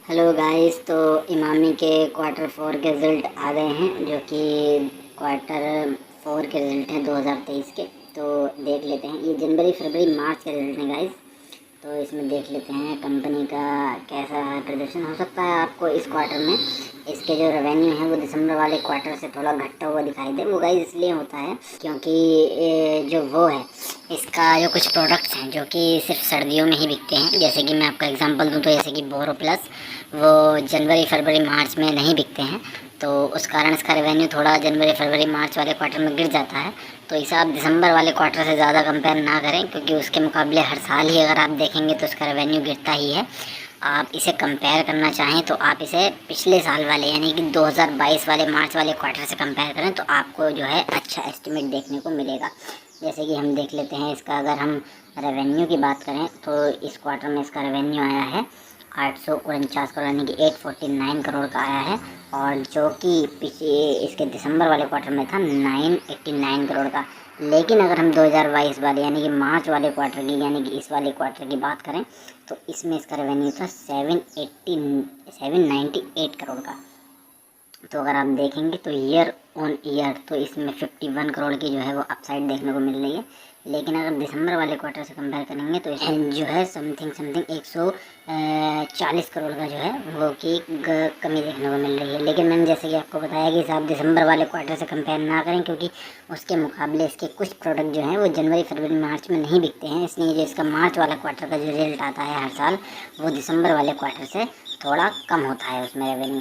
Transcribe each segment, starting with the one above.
Hello guys. तो इमामी के quarter four के रिज़ल्ट आ गए हैं, जो कि क्वार्टर फोर के रिज़ल्ट हैं 2023 के। तो देख लेते हैं, ये जनवरी फरवरी मार्च के रिज़ल्ट हैं गाइस। तो इसमें देख लेते हैं कंपनी का कैसा प्रदर्शन हो सकता है। आपको इस क्वार्टर में इसके जो रेवेन्यू है वो दिसंबर वाले क्वार्टर से थोड़ा घटता हुआ दिखाई दे। वो गाइस इसलिए होता है क्योंकि जो वो है, इसका जो कुछ प्रोडक्ट्स हैं जो कि सिर्फ सर्दियों में ही बिकते हैं। जैसे कि मैं आपका एग्जांपल दूं तो जैसे कि बोरो प्लस, वो जनवरी फरवरी मार्च में नहीं बिकते हैं। तो उस कारण इसका रेवेन्यू थोड़ा जनवरी फरवरी मार्च वाले क्वार्टर में गिर जाता है। तो इसे आप दिसंबर वाले क्वार्टर से ज़्यादा कंपेयर ना करें, क्योंकि उसके मुकाबले हर साल ही अगर आप देखेंगे तो उसका रेवेन्यू गिरता ही है। आप इसे कंपेयर करना चाहें तो आप इसे पिछले साल वाले यानी कि 2022 वाले मार्च वाले क्वार्टर से कंपेयर करें तो आपको जो है अच्छा एस्टिमेट देखने को मिलेगा। जैसे कि हम देख लेते हैं इसका, अगर हम रेवेन्यू की बात करें तो इस क्वार्टर में इसका रेवेन्यू आया है 849 करोड़ यानी कि 849 करोड़ का आया है। और जो कि पिछले इसके दिसंबर वाले क्वार्टर में था 989 करोड़ का। लेकिन अगर हम 2022 वाले यानी कि मार्च वाले क्वार्टर की यानी कि इस वाले क्वार्टर की बात करें तो इसमें इसका रेवेन्यू था 798 करोड़ का। तो अगर आप देखेंगे तो ईयर ऑन ईयर तो इसमें 51 करोड़ की जो है वो अपसाइड देखने को मिल रही है। लेकिन अगर दिसंबर वाले क्वार्टर से कंपेयर करेंगे तो जो है समथिंग 140 करोड़ का जो है वो की कमी देखने को मिल रही है। लेकिन मैंने जैसे कि आपको बताया कि आप दिसंबर वाले क्वार्टर से कंपेयर ना करें, क्योंकि उसके मुकाबले इसके कुछ प्रोडक्ट जो हैं वो जनवरी फरवरी मार्च में नहीं बिकते हैं। इसलिए जो इसका मार्च वाला क्वार्टर का जो रिजल्ट आता है हर साल, वो दिसंबर वाले क्वार्टर से थोड़ा कम होता है उसमें रेवेन्यू।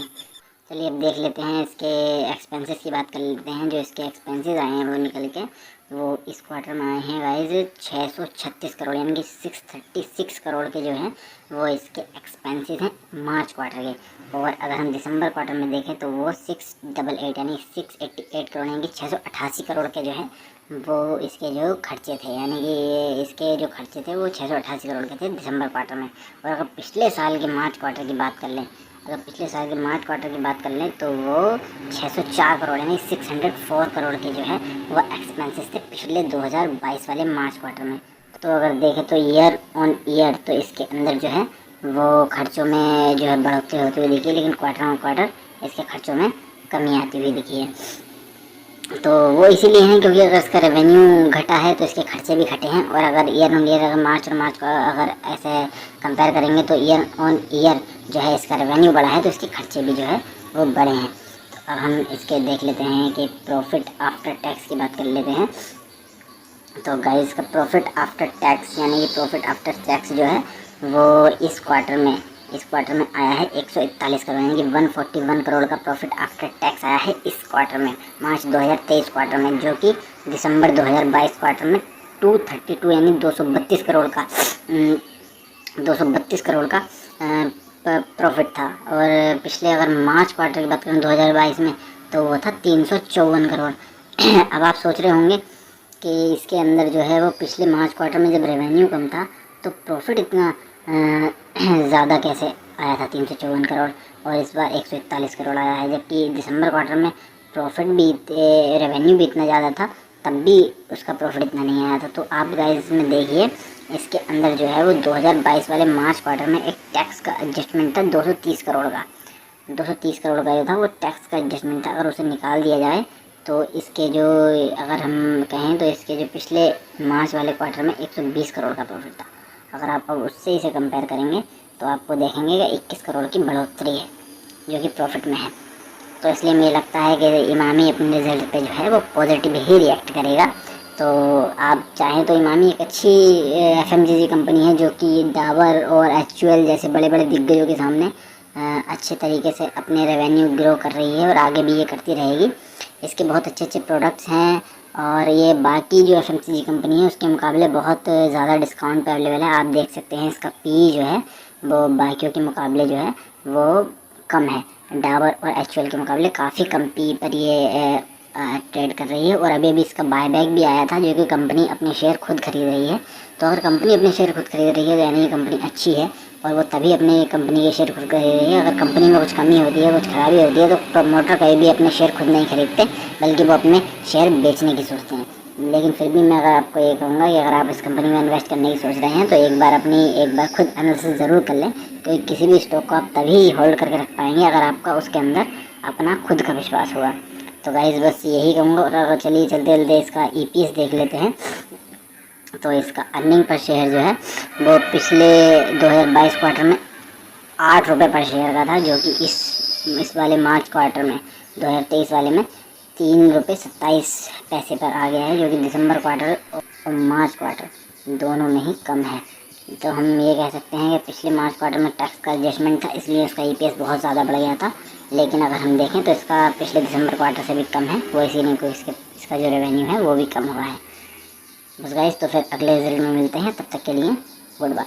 चलिए अब देख लेते हैं इसके एक्सपेंसेस की बात कर लेते हैं। जो इसके एक्सपेंसेस आए हैं वो निकल के वो इस क्वार्टर में आए हैं गाइज 636 करोड़ यानी कि 636 करोड़ के जो हैं वो इसके एक्सपेंसेस हैं मार्च क्वार्टर के। और अगर हम दिसंबर क्वार्टर में देखें तो वो 688 यानी 688 करोड़ यानी कि 688 करोड़ के जो है वो इसके जो खर्चे थे, यानी कि इसके जो खर्चे थे वो 688 करोड़ के थे दिसंबर क्वार्टर में। और अगर पिछले साल के मार्च क्वार्टर की बात कर लें तो वो 604 करोड़ यानी 604 करोड़ के जो है वो एक्सपेंसेस थे पिछले 2022 वाले मार्च क्वार्टर में। तो अगर देखें तो ईयर ऑन ईयर तो इसके अंदर जो है वो खर्चों में जो है बढ़ोतरी होती हुई दिखी है, लेकिन क्वार्टर ऑन क्वार्टर इसके खर्चों में कमी आती हुई दिखी है। तो वो इसीलिए हैं क्योंकि अगर इसका रेवेन्यू घटा है तो इसके खर्चे भी घटे हैं। और अगर ईयर ऑन ईयर अगर मार्च का अगर ऐसे कंपेयर करेंगे तो ईयर ऑन ईयर जो है इसका रेवेन्यू बढ़ा है तो इसके खर्चे भी जो है वो बढ़े हैं। तो अब हम इसके देख लेते हैं कि प्रॉफिट आफ्टर टैक्स की बात कर लेते हैं। तो गाइस का प्रॉफिट आफ्टर टैक्स यानी कि प्रॉफिट आफ्टर टैक्स जो है वो इस क्वार्टर में आया है 141 करोड़ यानी कि 141 करोड़ का प्रॉफिट आफ्टर टैक्स आया है इस क्वार्टर में, मार्च 2023 क्वार्टर में, जो कि दिसंबर 2022 क्वार्टर में 232 यानी 232 करोड़ का प्रॉफिट था। और पिछले अगर मार्च क्वार्टर की बात करें 2022 में तो वो था 354 करोड़। अब आप सोच रहे होंगे कि इसके अंदर जो है वो पिछले मार्च क्वार्टर में जब रेवेन्यू कम था तो प्रॉफिट इतना ज़्यादा कैसे आया था 354 करोड़, और इस बार 141 करोड़ आया है, जबकि दिसंबर क्वार्टर में प्रॉफिट भी रेवेन्यू भी इतना ज़्यादा था तब भी उसका प्रॉफिट इतना नहीं आया था। तो आप गाइस में देखिए इसके अंदर जो है वो 2022 वाले मार्च क्वार्टर में एक टैक्स का एडजस्टमेंट था 230 करोड़ का। 230 करोड़ का जो था वो टैक्स का एडजस्टमेंट था। अगर उसे निकाल दिया जाए तो इसके जो अगर हम कहें तो इसके जो पिछले मार्च वाले क्वार्टर में 120 करोड़ का प्रॉफिट था। अगर आप अब उससे इसे कंपेयर करेंगे तो आपको देखेंगे कि 21 करोड़ की बढ़ोतरी है जो कि प्रॉफिट में है। तो इसलिए मुझे लगता है कि इमामी अपने रिजल्ट पे जो है वो पॉजिटिव ही रिएक्ट करेगा। तो आप चाहें तो इमामी एक अच्छी एफएमसीजी कंपनी है जो कि डाबर और एचयूएल जैसे बड़े बड़े दिग्गजों के सामने अच्छे तरीके से अपने रेवेन्यू ग्रो कर रही है और आगे भी ये करती रहेगी। इसके बहुत अच्छे प्रोडक्ट्स हैं और ये बाकी जो एफएमसीजी कंपनी है उसके मुकाबले बहुत ज़्यादा डिस्काउंट पे अवेलेबल है। आप देख सकते हैं इसका पी जो है वो बाकियों के मुकाबले जो है वो कम है। डाबर और एचयूएल के मुकाबले काफ़ी कम पी पर ये ट्रेड कर रही है। और अभी अभी इसका बायबैक भी आया था जो कि कंपनी अपने शेयर खुद खरीद रही है। तो अगर कंपनी अपने शेयर खुद खरीद रही है तो यानी ये कंपनी अच्छी है और वो तभी अपने कंपनी के शेयर खुद खरीद रही है। अगर कंपनी में कुछ कमी होती है, कुछ खराबी होती है तो प्रमोटर कहीं भी अपने शेयर खुद नहीं खरीदते बल्कि वो अपने शेयर बेचने की सोचते हैं। लेकिन फिर भी मैं अगर आपको ये कहूँगा कि अगर आप इस कंपनी में इन्वेस्ट करने की सोच रहे हैं तो एक बार खुद एनालिसिस ज़रूर कर लें, क्योंकि किसी भी स्टॉक को आप तभी होल्ड करके रख पाएंगे अगर आपका उसके अंदर अपना खुद का विश्वास होगा। तो गाइस बस यही कहूँगा। और चलिए चलते चलते इसका EPS देख लेते हैं। तो इसका अर्निंग पर शेयर जो है वो पिछले 2022 क्वार्टर में 8 रुपये पर शेयर का था, जो कि इस वाले मार्च क्वार्टर में 2023 वाले में 3 रुपये 27 पैसे पर आ गया है, जो कि दिसंबर क्वार्टर और मार्च क्वार्टर दोनों में ही कम है। तो हम ये कह सकते हैं कि पिछले मार्च क्वार्टर में टैक्स का एडजस्टमेंट था, इसलिए उसका EPS बहुत ज़्यादा बढ़ गया था। लेकिन अगर हम देखें तो इसका पिछले दिसंबर क्वार्टर से भी कम है, वो इसीलिए को इसका जो रेवेन्यू है वो भी कम हुआ है। बस गाइस, तो फिर अगले रिजल्ट में मिलते हैं, तब तक के लिए गुड बाय।